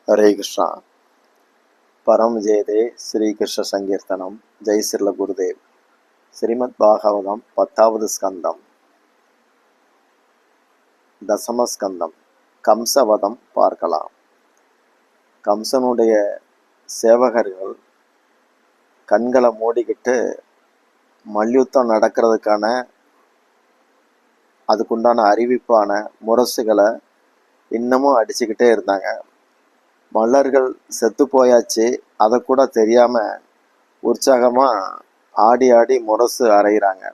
हरे कृष्णा। परम जयदे श्री कृष्ण संकीर्तनम जय श्रील गुरुदेव। श्रीमद् भागवतम 10வது ஸ்கந்தம் தசம ஸ்கந்தம் கம்சவதம் பார்க்கலாம். கம்சனுடைய சேவகர்கள் கண்களை மூடிக்கிட்டு மல்யுத்தம் நடக்கிறதுக்கான அதுக்குண்டான அறிவிப்பான முரசுகளை இன்னமும் அடிச்சுக்கிட்டே இருந்தாங்க. மல்லர்கள் செத்து போயாச்சு, அதை கூட தெரியாம உற்சாகமா ஆடி ஆடி முரசு அறையிறாங்க.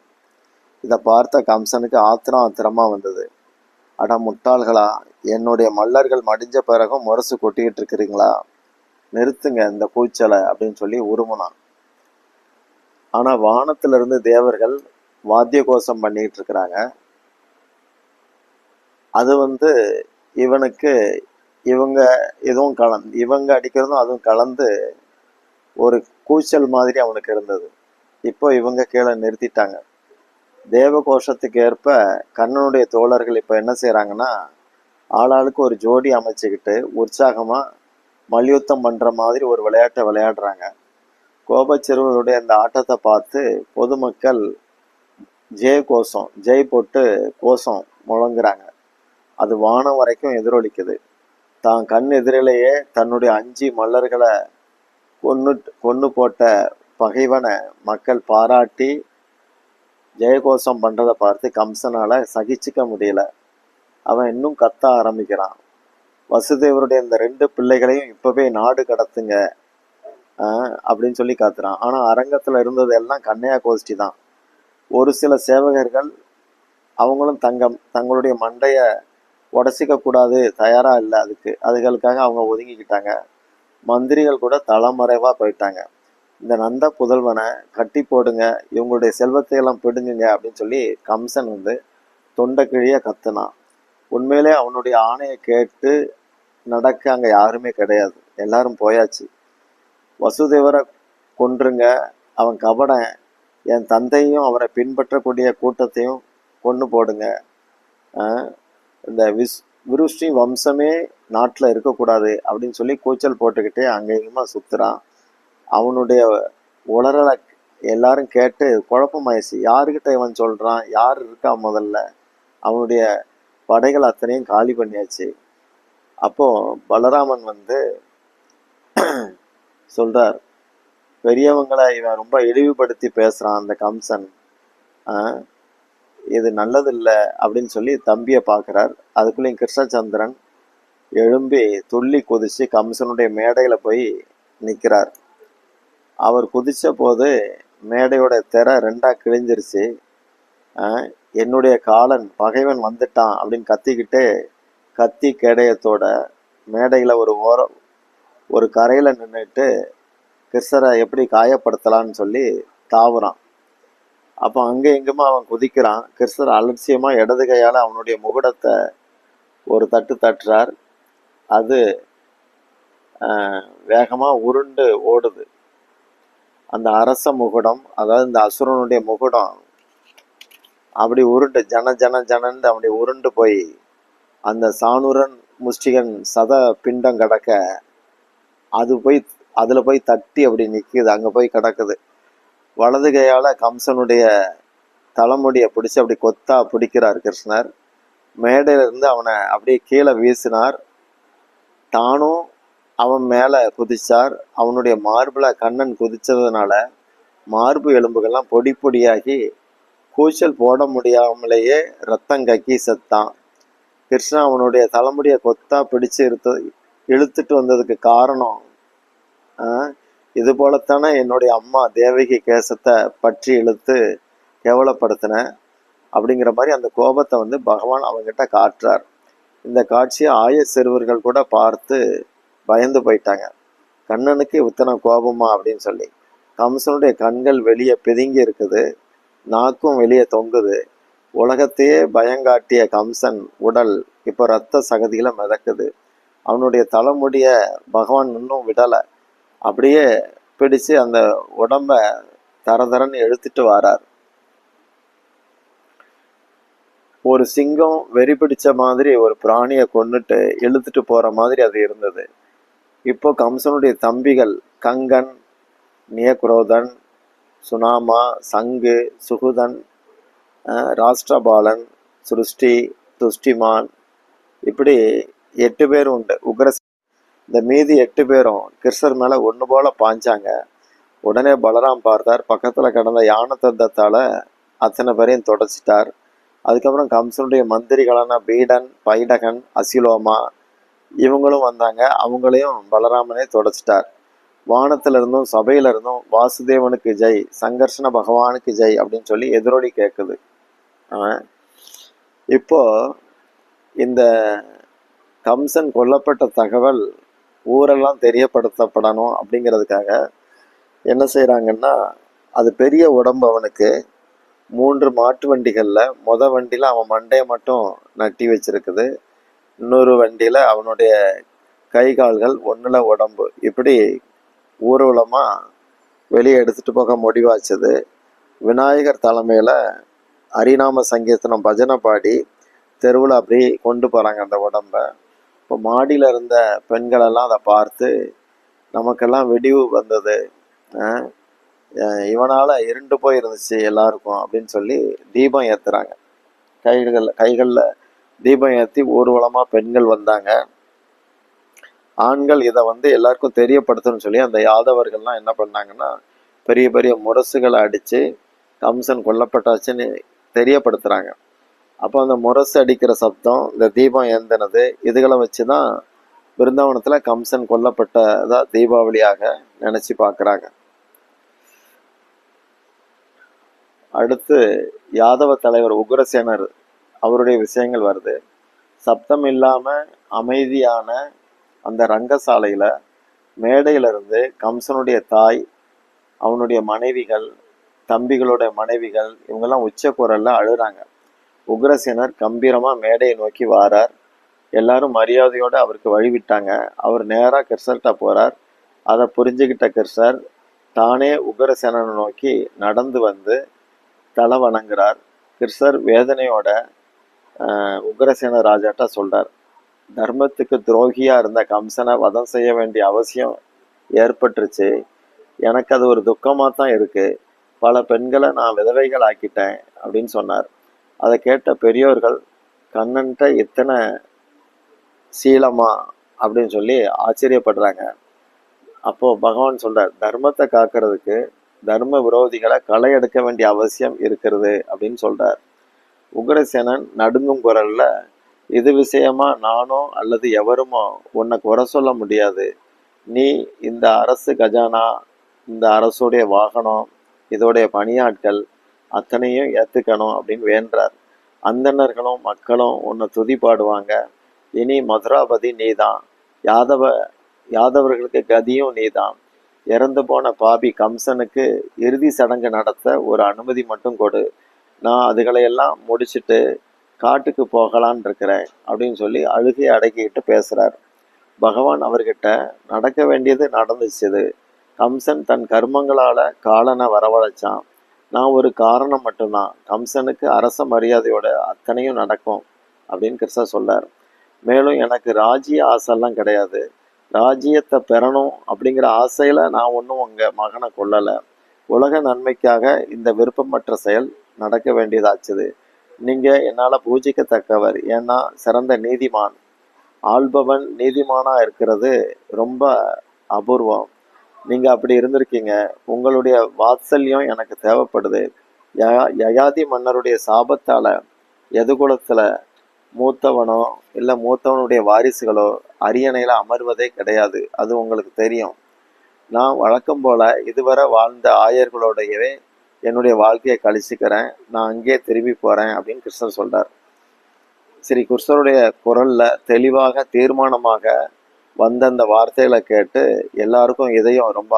இதை பார்த்த கம்சனுக்கு ஆத்திரமா வந்தது. அட முட்டாள்களா, என்னுடைய மல்லர்கள் மடிஞ்ச பிறகும் முரசு கொட்டிக்கிட்டு இருக்கிறீங்களா, நிறுத்துங்க இந்த கூச்சலை அப்படின்னு சொல்லி உருமுனான். ஆனா வானத்துல இருந்து தேவர்கள் வாத்திய கோஷம் பண்ணிட்டு இருக்கிறாங்க. அது இவனுக்கு இவங்க எதுவும் இவங்க அடிக்கிறதும் அதுவும் கலந்து ஒரு கூச்சல் மாதிரி அவனுக்கு இருந்தது. இப்போ இவங்க கீழே நிறுத்திட்டாங்க. தேவ கோஷத்துக்கு ஏற்ப கண்ணனுடைய தோழர்கள் இப்போ என்ன செய்யறாங்கன்னா, ஆளாளுக்கு ஒரு ஜோடி அமைச்சுக்கிட்டு உற்சாகமா மல்யுத்தம் பண்ற மாதிரி ஒரு விளையாட்டை விளையாடுறாங்க. கோபச்சிறுவருடைய அந்த ஆட்டத்தை பார்த்து பொதுமக்கள் ஜெய் போட்டு கோஷம் முழங்குறாங்க. அது வானம் வரைக்கும் எதிரொலிக்குது. தான் கண் எதிரிலேயே தன்னுடைய 5 மல்லர்களை கொன்னு போட்ட பகைவனை மக்கள் பாராட்டி ஜெயகோஷம் பண்றதை பார்த்து கம்சனால சகிச்சுக்க முடியல. அவன் இன்னும் கத்த ஆரம்பிக்கிறான். வசுதேவருடைய இந்த 2 பிள்ளைகளையும் இப்பவே நாடு கடத்துங்க அப்படின்னு சொல்லி காத்துறான். ஆனா அரங்கத்துல இருந்தது எல்லாம் கண்ணையா கோஷ்டி தான். ஒரு சில சேவகர்கள் அவங்களும் தங்களுடைய மண்டைய உடச்சிக்க கூடாது, தயாரா இல்லை அதுகளுக்காக அவங்க ஒதுங்கிக்கிட்டாங்க. மந்திரிகள் கூட தலைமறைவா போயிட்டாங்க. இந்த நந்த புதல்வனை கட்டி போடுங்க, இவங்களுடைய செல்வத்தை எல்லாம் பிடுங்குங்க அப்படின்னு சொல்லி கம்சன் தொண்டை கிழிய கத்துனான். உண்மையிலே அவனுடைய ஆணையை கேட்டு நடக்க அங்க யாருமே கிடையாது, எல்லாரும் போயாச்சு. வசுதேவரை கொன்றுங்க, அவன் கபடன், என் தந்தையும் அவரை பின்பற்றக்கூடிய கூட்டத்தையும் கொன்னு போடுங்க, இந்த விருஷ்ணி வம்சமே நாட்டில் இருக்கக்கூடாது அப்படின்னு சொல்லி கூச்சல் போட்டுக்கிட்டே அங்கேயுமா சுத்துறான். அவனுடைய உளறலை எல்லாரும் கேட்டு குழப்பமாயிடுச்சு. யாருக்கிட்ட இவன் சொல்றான், யார் இருக்கா முதல்ல. அவனுடைய படைகள் அத்தனையும் காலி பண்ணியாச்சு. அப்போ பலராமன் சொல்றார், பெரியவங்களை இவன் ரொம்ப இழிவுபடுத்தி பேசுறான் அந்த கம்சன், இது நல்லது இல்லை அப்படின்னு சொல்லி தம்பியை பார்க்குறார். அதுக்குள்ளேயும் கிருஷ்ணச்சந்திரன் எழும்பி துள்ளி குதிச்சு கம்சனுடைய மேடையில போய் நிற்கிறார். அவர் குதிச்ச போது மேடையோட திரை 2ஆ கிழிஞ்சிருச்சு. என்னுடைய காலன் பகைவன் வந்துட்டான் அப்படின்னு கத்திக்கிட்டே கத்தி கேடயத்தோட மேடையில ஒரு கரையில நின்றுட்டு கிருஷ்ணரை எப்படி காயப்படுத்தலான்னு சொல்லி தாவுறான். அப்போ அங்கே எங்குமா அவன் குதிக்கிறான். கிருஷ்ணர் அலட்சியமா இடது கையால அவனுடைய முகுடத்தை ஒரு தட்டு தட்டுறார். அது வேகமா உருண்டு ஓடுது. அந்த அரச முகுடம், அதாவது இந்த அசுரனுடைய முகுடம் அப்படி உருண்டு ஜனன்னு அப்படி உருண்டு போய் அந்த சானுரன் முஷ்டிகன் சத பிண்டம் கிடக்க அதுல போய் தட்டி அப்படி நிக்குது, அங்க போய் கிடக்குது. வலது கையால கம்சனுடைய தலைமுடியை பிடிச்சி அப்படி கொத்தா பிடிக்கிறார் கிருஷ்ணர். மேடையில இருந்து அவனை அப்படியே கீழே வீசினார். தானும் அவன் மேல குதிச்சார். அவனுடைய மார்புல கண்ணன் குதிச்சதுனால மார்பு எலும்புகள்லாம் பொடி பொடியாகி கூச்சல் போட முடியாமலேயே ரத்தம் கக்கி செத்தான். கிருஷ்ணன் அவனுடைய தலைமுடியை கொத்தா பிடிச்சு இழுத்துட்டு வந்ததுக்கு காரணம், இது போலத்தானே என்னுடைய அம்மா தேவகி கேசத்தை பற்றி இழுத்து கேவலப்படுத்தின அப்படிங்கிற மாதிரி அந்த கோபத்தை பகவான் அவங்கிட்ட காட்டுறார். இந்த காட்சியை சிறுவர்கள் கூட பார்த்து பயந்து போயிட்டாங்க. கண்ணனுக்கு இத்தனை கோபமா அப்படின்னு சொல்லி. கம்சனுடைய கண்கள் வெளியே பிதுங்கி இருக்குது, நாக்கும் வெளியே தொங்குது. உலகத்தையே பயங்காட்டிய கம்சன் உடல் இப்போ ரத்த சகதியில மிதக்குது. அவனுடைய தலைமுடிய பகவான் இன்னும் விடலை, அப்படியே பிடிச்சு அந்த உடம்ப தரன்னு இழுத்துட்டு வரார். ஒரு சிங்கம் வெறி பிடிச்ச மாதிரி ஒரு பிராணியை கொன்னுட்டு இழுத்துட்டு போற மாதிரி அது இருந்தது. இப்போ கம்சனுடைய தம்பிகள் கங்கன், நியக்ரோதன், சுனாமா, சங்கு, சுகுதன், ராஷ்டிரபாலன், சுருஷ்டி, துஷ்டிமான், இப்படி 8 பேர் உண்டு. இந்த மீதி 8 பேரும் கிருஷ்ணர் மேல ஒன்று போல பாஞ்சாங்க. உடனே பலராம் பார்த்தார், பக்கத்துல கிடந்த யானை தந்தத்தால அத்தனை பேரையும் தொடச்சிட்டார். அதுக்கப்புறம் கம்சனுடைய மந்திரிகளான பீடன், பைடகன், அசிலோமா இவங்களும் வந்தாங்க. அவங்களையும் பலராமனே தொடச்சிட்டார். வானத்துல இருந்தும் சபையில இருந்தும் வாசுதேவனுக்கு ஜெய், சங்கர்ஷண பகவானுக்கு ஜெய் அப்படின்னு சொல்லி எதிரொலி கேட்குது. இப்போ இந்த கம்சன் கொல்லப்பட்ட தகவல் ஊரெல்லாம் தெரியப்படுத்தப்படணும் அப்படிங்கிறதுக்காக என்ன செய்கிறாங்கன்னா, அது பெரிய உடம்பு அவனுக்கு 3 மாட்டு வண்டிகளில் வண்டியில் அவன் மண்டையை மட்டும் நட்டி வச்சிருக்குது, இன்னொரு வண்டியில் அவனுடைய கை கால்கள், ஒன்றில் உடம்பு, இப்படி ஊர்வலமாக வெளியே எடுத்துகிட்டு போக முடிவாச்சுது. விநாயகர் தலைமையில் ஹரிநாம சங்கீர்த்தனம் பஜனை பாடி தெருவில் அப்படி கொண்டு போகிறாங்க அந்த உடம்ப. இப்போ மாடியில் இருந்த பெண்களெல்லாம் அதை பார்த்து நமக்கெல்லாம் வெடிவு வந்தது, இவனால் இருண்டு போய் இருந்துச்சு எல்லாருக்கும் அப்படின்னு சொல்லி தீபம் ஏற்றுறாங்க. கைகளில் தீபம் ஏற்றி ஊர்வலமாக பெண்கள் வந்தாங்க. ஆண்கள் இதை எல்லாருக்கும் தெரியப்படுத்தணும்னு சொல்லி அந்த யாதவர்கள்லாம் என்ன பண்ணாங்கன்னா, பெரிய பெரிய முரசுகளை அடித்து கம்சன் கொல்லப்பட்டாச்சுன்னு தெரியப்படுத்துகிறாங்க. அப்போ அந்த முரசு அடிக்கிற சப்தம், இந்த தீபம் ஏந்தினது, இதுகளை வச்சு தான் பிருந்தாவனத்தில் கம்சன் கொல்லப்பட்டதா தீபாவளியாக நினச்சி பார்க்குறாங்க. அடுத்து யாதவ தலைவர் உக்ரசேனர், அவருடைய விஷயங்கள் வருது. சப்தம் இல்லாமல் அமைதியான அந்த ரங்கசாலையில் மேடையிலிருந்து கம்சனுடைய தாய், அவனுடைய மனைவிகள், தம்பிகளோட மனைவிகள் இவங்கெல்லாம் உச்ச குரலில் அழுகிறாங்க. உக்ரசேனர் கம்பீரமாக மேடையை நோக்கி வாரார். எல்லாரும் மரியாதையோடு அவருக்கு வழிவிட்டாங்க. அவர் நேராக கிருஷ்ணர்கிட்ட போகிறார். அதை புரிஞ்சுக்கிட்ட கிருஷ்ணர் தானே உக்ரசேனனை நோக்கி நடந்து வந்து தலை வணங்குறார். கிருஷ்ணர் வேதனையோட உக்ரசேன ராஜாட்ட சொல்கிறார், தர்மத்துக்கு துரோகியாக இருந்த கம்சனை வதம் செய்ய வேண்டிய அவசியம் ஏற்பட்டுருச்சு. எனக்கு அது ஒரு துக்கமாக தான் இருக்குது. பல பெண்களை நான் விதவைகள் ஆக்கிட்டேன் அப்படின்னு சொன்னார். அதை கேட்ட பெரியோர்கள், கண்ணன்ட்ட இத்தனை சீலமா அப்படின்னு சொல்லி ஆச்சரியப்படுறாங்க. அப்போது பகவான் சொல்கிறார், தர்மத்தை காக்கிறதுக்கு தர்ம விரோதிகளை களை எடுக்க வேண்டிய அவசியம் இருக்கிறது அப்படின்னு சொல்கிறார். உக்ரசேனன் நடுங்கும் குரலில், இது விஷயமா நானோ அல்லது எவருமோ உன்னை குறை சொல்ல முடியாது. நீ இந்த அரசு கஜானா, இந்த அரசுடைய வாகனம், இதோடைய பணியாட்கள் அத்தனையும் ஏற்றுக்கணும் அப்படின்னு வேண்டார். அந்தணர்களும் மக்களும் உன்னை துதி பாடுவாங்க. இனி மதுராபதி நீதான், யாதவர்களுக்கு கதியும் நீதான். இறந்து போன பாபி கம்சனுக்கு இறுதி சடங்கு நடத்த ஒரு அனுமதி மட்டும் கொடு, நான் அதுகளையெல்லாம் முடிச்சுட்டு காட்டுக்கு போகலான் இருக்கிறேன் அப்படின்னு சொல்லி அழுகையை அடக்கிக்கிட்டு பேசுகிறார். பகவான் அவர்கிட்ட நடக்க வேண்டியது நடந்துச்சுது. கம்சன் தன் கர்மங்களால் காலனை வரவழைச்சான். நான் ஒரு காரணம் மட்டும்தான். கம்சனுக்கு அரச மரியாதையோட அத்தனையும் நடக்கும் அப்படின்னு கிருஷ்ணர் சொல்லார். மேலும் எனக்கு ராஜ்ய ஆசைலாம் கிடையாது. ராஜ்யத்தை பெறணும் அப்படிங்கிற ஆசையில் நான் ஒன்றும் உங்கள் மகனை கொல்லலை. உலக நன்மைக்காக இந்த விருப்பமற்ற செயல் நடக்க வேண்டியதாச்சுது. நீங்கள் என்னால் பூஜிக்கத்தக்கவர், ஏன்னா சிறந்த நீதிமான். ஆள்பவன் நீதிமானாக இருக்கிறது ரொம்ப அபூர்வம். நீங்கள் அப்படி இருந்திருக்கீங்க. உங்களுடைய வாத்சல்யம் எனக்கு தேவைப்படுது. யயாதி மன்னருடைய சாபத்தால் எதுகுலத்தில் மூத்தவனோ இல்லை மூத்தவனுடைய வாரிசுகளோ அரியணையில் அமர்வதே கிடையாது. அது உங்களுக்கு தெரியும். நான் வழக்கம் போல் இதுவரை வாழ்ந்த ஆயர்களோடையவே என்னுடைய வாழ்க்கையை கழிச்சுக்கிறேன். நான் அங்கேயே திரும்பி போகிறேன் அப்படின்னு கிருஷ்ணர் சொல்கிறார். ஸ்ரீ கிருஷ்ணருடைய குரலில் தெளிவாக தீர்மானமாக வந்த அந்த வார்த்தைகளை கேட்டு எல்லாருக்கும் இதயம் ரொம்ப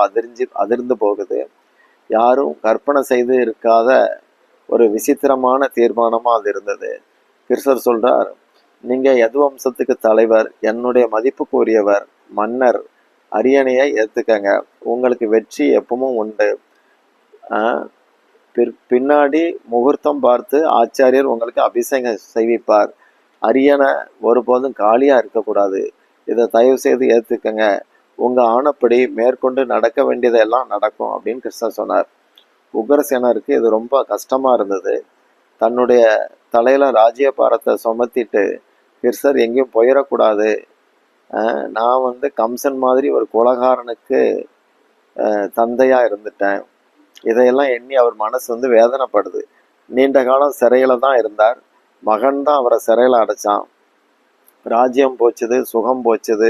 அதிர்ந்து போகுது. யாரும் கற்பனை செய்து இருக்காத ஒரு விசித்திரமான தீர்மானமாக அது இருந்தது. கிருஷ்ணர் சொல்கிறார், நீங்கள் எது வம்சத்துக்கு தலைவர், என்னுடைய மதிப்புக்குரியவர், மன்னர், அரியணையை ஏற்றுக்கங்க. உங்களுக்கு வெற்றி எப்பவும் உண்டு. பின்னாடி முகூர்த்தம் பார்த்து ஆச்சாரியர் உங்களுக்கு அபிஷேகம் செய்விப்பார். அரியணை ஒருபோதும் காலியாக இருக்கக்கூடாது. இதை தயவு செய்து ஏற்றுக்கங்க. உங்கள் ஆணைப்படி மேற்கொண்டு நடக்க வேண்டியதெல்லாம் நடக்கும் அப்படின்னு கிருஷ்ணர் சொன்னார். உக்ரசேனருக்கு இது ரொம்ப கஷ்டமாக இருந்தது. தன்னுடைய தலையில் ராஜ்யபாரத்தை சுமத்திட்டு கிருஷ்ணர் எங்கேயும் போயிடக்கூடாது, நான் கம்சன் மாதிரி ஒரு குலகாரனுக்கு தந்தையாக இருந்துட்டேன், இதையெல்லாம் எண்ணி அவர் மனசு வேதனைப்படுது. நீண்ட காலம் சிறையில் தான் இருந்தார். மகன் தான் அவரை சிறையில் அடைச்சான். ராஜ்யம் போச்சுது, சுகம் போச்சுது,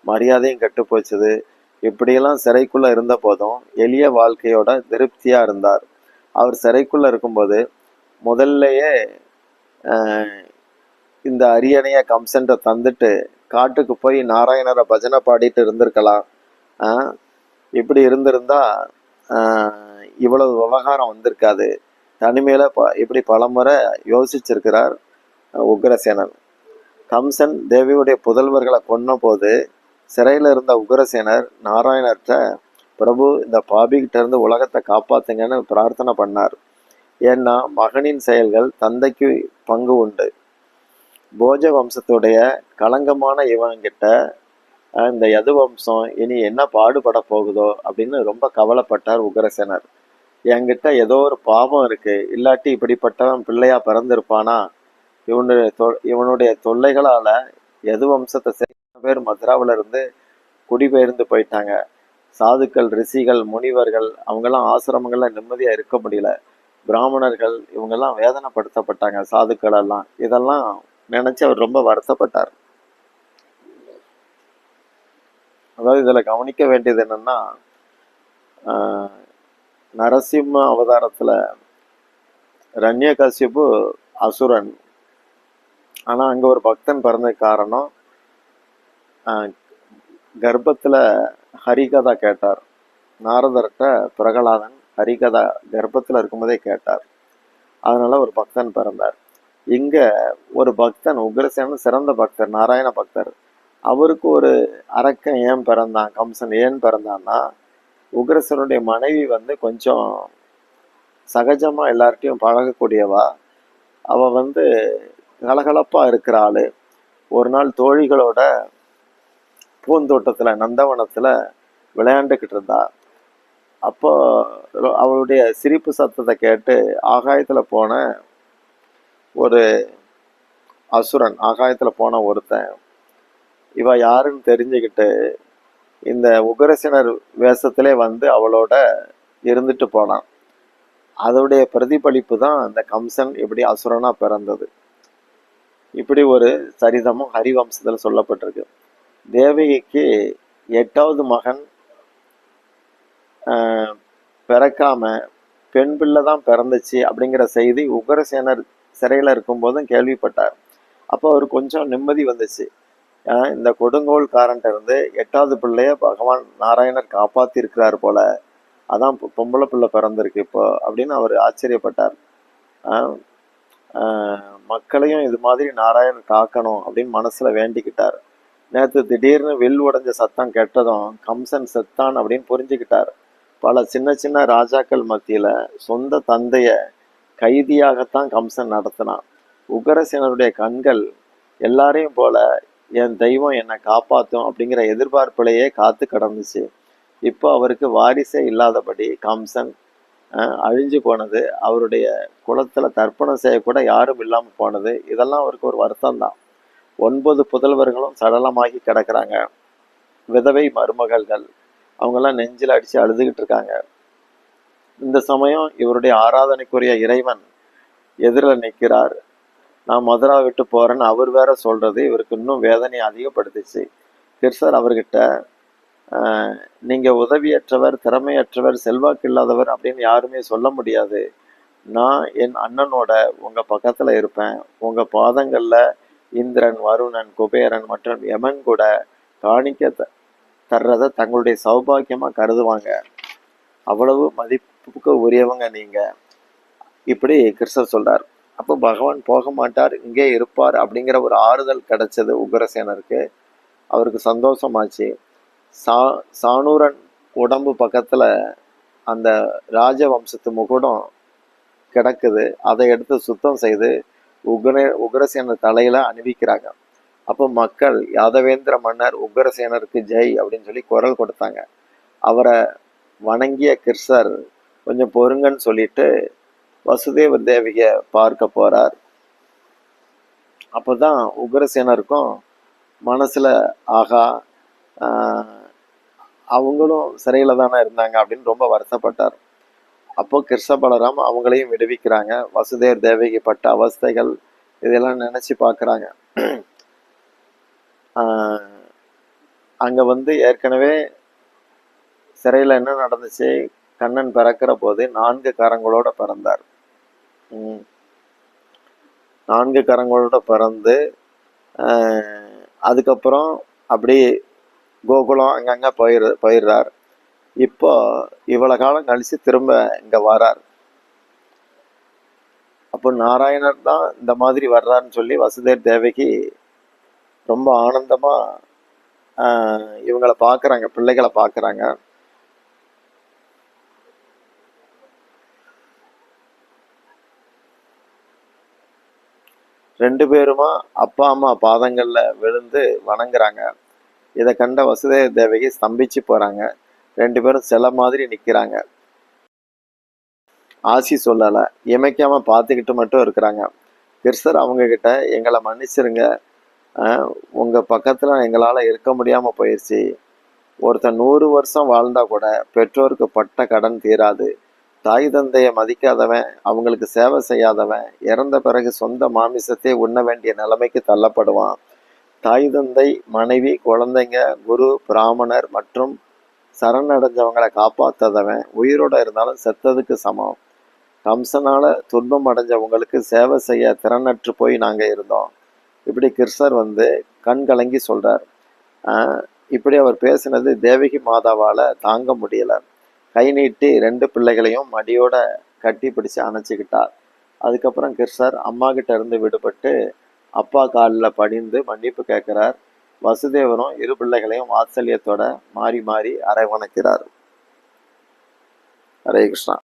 மரியாதையும் கெட்டு போச்சுது. இப்படியெல்லாம் சிறைக்குள்ளே இருந்த போதும் எளிய வாழ்க்கையோட திருப்தியாக இருந்தார். அவர் சிறைக்குள்ளே இருக்கும்போது முதல்லையே இந்த அரியணையை கம்சன்ட்ட தந்துட்டு காட்டுக்கு போய் நாராயணரை பஜனை பாடிட்டு இருந்திருக்கலாம். இப்படி இருந்திருந்தா இவ்வளவு விவகாரம் வந்திருக்காது. தனிமையில இப்படி பலமுறை யோசிச்சிருக்கிறார் உக்ரசேனன். கம்சன் தேவியுடைய புதல்வர்களை கொன்ன போது சிறையில் இருந்த உக்ரசேனர் நாராயணர்கிட்ட, பிரபு இந்த பாபிகிட்ட இருந்து உலகத்தை காப்பாத்துங்கன்னு பிரார்த்தனை பண்ணார். ஏன்னா மகனின் செயல்கள் தந்தைக்கு பங்கு உண்டு. போஜ வம்சத்துடைய களங்கமான இவங்கிட்ட இந்த யது வம்சம் இனி என்ன பாடுபட போகுதோ அப்படின்னு ரொம்ப கவலைப்பட்டார் உக்ரசேனர். என்கிட்ட ஏதோ ஒரு பாவம் இருக்கு, இல்லாட்டி இப்படிப்பட்டவன் பிள்ளையா பிறந்திருப்பானா? இவனுடைய தொல்லைகளால யது வம்சத்தை சேர்ந்த பேர் மதுராவில இருந்து குடிபெயர்ந்து போயிட்டாங்க. சாதுக்கள், ரிஷிகள், முனிவர்கள் அவங்கெல்லாம் ஆசிரமங்கள்ல நிம்மதியா இருக்க முடியல. பிராமணர்கள் இவங்கெல்லாம் வேதனைப்படுத்தப்பட்டாங்க, சாதுக்கள் எல்லாம். இதெல்லாம் நினைச்சு அவர் ரொம்ப வருத்தப்பட்டார். அதாவது இதுல கவனிக்க வேண்டியது என்னன்னா, நரசிம்ம அவதாரத்துல ரண்யகசிபு அசுரன். ஆனா அங்க ஒரு பக்தன் பிறந்த காரணம், கர்ப்பத்துல ஹரிகதா கேட்டார். நாரதர்கிட்ட பிரகலாதன் ஹரிகதா கர்ப்பத்துல இருக்கும்போதே கேட்டார். அதனால ஒரு பக்தன் பிறந்தார். இங்க ஒரு பக்தன், உக்ரசேனன் சிறந்த பக்தர், நாராயண பக்தர். அவருக்கு ஒரு அரக்கன் ஏன் பிறந்தான், கம்சன் ஏன் பிறந்தான்னா, உக்ரசனுடைய மனைவி கொஞ்சம் சகஜமா எல்லார்ட்டையும் பழகக்கூடியவா. அவ கலகலப்பா இருக்கிற ஆளு. ஒரு நாள் தோழிகளோட பூந்தோட்டத்துல, நந்தவனத்துல விளையாண்டுக்கிட்டு இருந்தா. அப்போ அவளுடைய சிரிப்பு சத்தத்தை கேட்டு ஆகாயத்துல போன ஒரு அசுரன், ஆகாயத்துல போன ஒருத்தன், இவ யாருன்னு தெரிஞ்சுக்கிட்டு இந்த உக்ரசேனர் வேஷத்திலே அவளோட இருந்துட்டு போனான். அதோடைய பிரதிபலிப்பு தான் இந்த கம்சன் இப்படி அசுரனா பிறந்தது. இப்படி ஒரு சரிதமும் ஹரிவம்சத்தில் சொல்லப்பட்டிருக்கு. தேவகிக்கு 8வது மகன் பிறக்காம பெண் பிள்ளை தான் பிறந்துச்சு அப்படிங்கிற செய்தி உக்ரசேனர் சிறையில் இருக்கும்போதும் கேள்விப்பட்டார். அப்போ அவர் கொஞ்சம் நிம்மதி வந்துச்சு. இந்த கொடுங்கோல்காரன்ட்ட இருந்து 8வது பிள்ளைய பகவான் நாராயணர் காப்பாத்தி இருக்கிறார் போல, அதான் பொம்பளை பிள்ளை பிறந்திருக்கு இப்போ அப்படின்னு அவர் ஆச்சரியப்பட்டார். மக்களையும் இது மாதிரி நாராயணர் காக்கணும் அப்படின்னு மனசுல வேண்டிக்கிட்டார். நேற்று திடீர்னு வில் உடைஞ்ச சத்தம் கேட்டதும் கம்சன் செத்தான் அப்படின்னு புரிஞ்சுக்கிட்டார். பல சின்ன சின்ன ராஜாக்கள் மத்தியில சொந்த தந்தைய கைதியாகத்தான் கம்சன் நடத்தினான். உக்ரசேனருடைய கண்கள் எல்லாரையும் போல என் தெய்வம் என்னை காப்பாற்றும் அப்படிங்கிற எதிர்பார்ப்பிலேயே காத்து கடந்துச்சு. இப்போ அவருக்கு வாரிசே இல்லாதபடி கம்சன் அழிஞ்சு போனது, அவருடைய குலத்துல தர்ப்பணம் செய்யக்கூட யாரும் இல்லாமல் போனது, இதெல்லாம் அவருக்கு ஒரு வருத்தம் தான். 9 புதல்வர்களும் சடலமாகி கிடக்குறாங்க. விதவை மருமகள்கள் அவங்கெல்லாம் நெஞ்சில் அடிச்சு அழுதுகிட்டு இருக்காங்க. இந்த சமயம் இவருடைய ஆராதனைக்குரிய இறைவன் எதிரில் நிற்கிறார். நான் மதுரா விட்டு போறேன்னு அவர் வேற சொல்றது இவருக்கு இன்னும் வேதனையை அதிகப்படுத்துச்சு. கிருஷ்ணர் அவர்கிட்ட, நீங்க உதவியற்றவர், திறமையற்றவர், செல்வாக்கு இல்லாதவர் அப்படின்னு யாருமே சொல்ல முடியாது. நான் என் அண்ணனோட உங்க பக்கத்துல இருப்பேன். உங்க பாதங்கள்ல இந்திரன், வருணன், குபேரன் மற்றும் யமன் கூட காணிக்க தர்றதை தங்களுடைய சௌபாகியமா கருதுவாங்க. அவ்வளவு மதிப்புக்கு உரியவங்க நீங்க, இப்படி கிருஷ்ணர் சொல்றார். அப்போ பகவான் போக மாட்டார், இங்கே இருப்பார் அப்படிங்கிற ஒரு ஆறுதல் கிடைச்சது உக்ரசேனருக்கு. அவருக்கு சந்தோஷமாச்சு. சானூரன் உடம்பு பக்கத்துல அந்த ராஜவம்சத்து முகுடம் கிடக்குது. அதை எடுத்து சுத்தம் செய்து உக்ரசேனர் தலையில அணிவிக்கிறாங்க. அப்போ மக்கள் யாதவேந்திர மன்னர் உக்ரசேனருக்கு ஜெய் அப்படின்னு சொல்லி குரல் கொடுத்தாங்க. அவரை வணங்கிய கிருஷ்ணர் கொஞ்சம் பொறுங்கன்னு சொல்லிட்டு வசுதேவ தேவிய பார்க்க போறார். அப்போதான் உக்ரசேனருக்கும் மனசுல ஆகா, அவங்களும் சிறையில தானே இருந்தாங்க அப்படின்னு ரொம்ப வருத்தப்பட்டார். அப்போ கிருஷ்ண பலராம் அவங்களையும் விடுவிக்கிறாங்க. வசுதேவர் தேவகி பட்ட அவஸ்தைகள் இதெல்லாம் நினைச்சு பார்க்குறாங்க. அங்க வந்து ஏற்கனவே சிறையில என்ன நடந்துச்சு, கண்ணன் பிறக்கிற போது 4 கரங்களோட பிறந்தார். 4 கரங்களோட பிறந்து அதுக்கப்புறம் அப்படி கோகுலம் அங்கங்க போயிடுறார். இப்போ இவ்வளவு காலம் கழிச்சு திரும்ப இங்க வரார். அப்போ நாராயணர் தான் இந்த மாதிரி வர்றாருன்னு சொல்லி வசுதேவர் தேவகி ரொம்ப ஆனந்தமா இவங்களை பார்க்குறாங்க, பிள்ளைகளை பார்க்குறாங்க. ரெண்டு பேருமா அப்பா அம்மா பாதங்கள்ல விழுந்து வணங்குறாங்க. இதை கண்ட வசுதேவ தேவகி ஸ்தம்பிச்சு போறாங்க. 2 பேரும் சில மாதிரி நிக்கிறாங்க. ஆசி சொல்லலை, இமைக்காம பார்த்துக்கிட்டு மட்டும் இருக்கிறாங்க. கிருஷ்ணர் அவங்க கிட்ட எங்களை மன்னிச்சிருங்க, உங்க பக்கத்துல எங்களால இருக்க முடியாம போயிடுச்சு. ஒருத்தன் 100 வருஷம் வாழ்ந்தா கூட பெற்றோருக்கு பட்ட கடன் தீராது. தாய் தந்தையை மதிக்காதவன், அவங்களுக்கு சேவை செய்யாதவன் இறந்த பிறகு சொந்த மாமிசத்தை உண்ண வேண்டிய நிலைமைக்கு தள்ளப்படுவான். தாய் தந்தை, மனைவி, குழந்தைங்க, குரு, பிராமணர் மற்றும் சரணடைஞ்சவங்களை காப்பாத்தாதவன் உயிரோட இருந்தாலும் செத்ததுக்கு சமம். கம்சனால துன்பம் அடைஞ்சவங்களுக்கு சேவை செய்ய திறனற்று போய் நாங்க இருந்தோம். இப்படி கிருஷ்ணர் வந்து கண் கலங்கி சொல்றார். இப்படி அவர் பேசினது தேவகி மாதாவால தாங்க முடியல. கை நீட்டி 2 பிள்ளைகளையும் மடியோட கட்டி பிடிச்சு அணைச்சிக்கிட்டார். அதுக்கப்புறம் கிருஷ்ணர் அம்மா கிட்ட இருந்து விடுபட்டு அப்பா காலில் பணிந்து மன்னிப்பு கேட்கிறார். வசுதேவரும் 2 பிள்ளைகளையும் வாத்சல்யத்தோட மாறி மாறி அரவணைக்கிறார். ஹரே கிருஷ்ணா.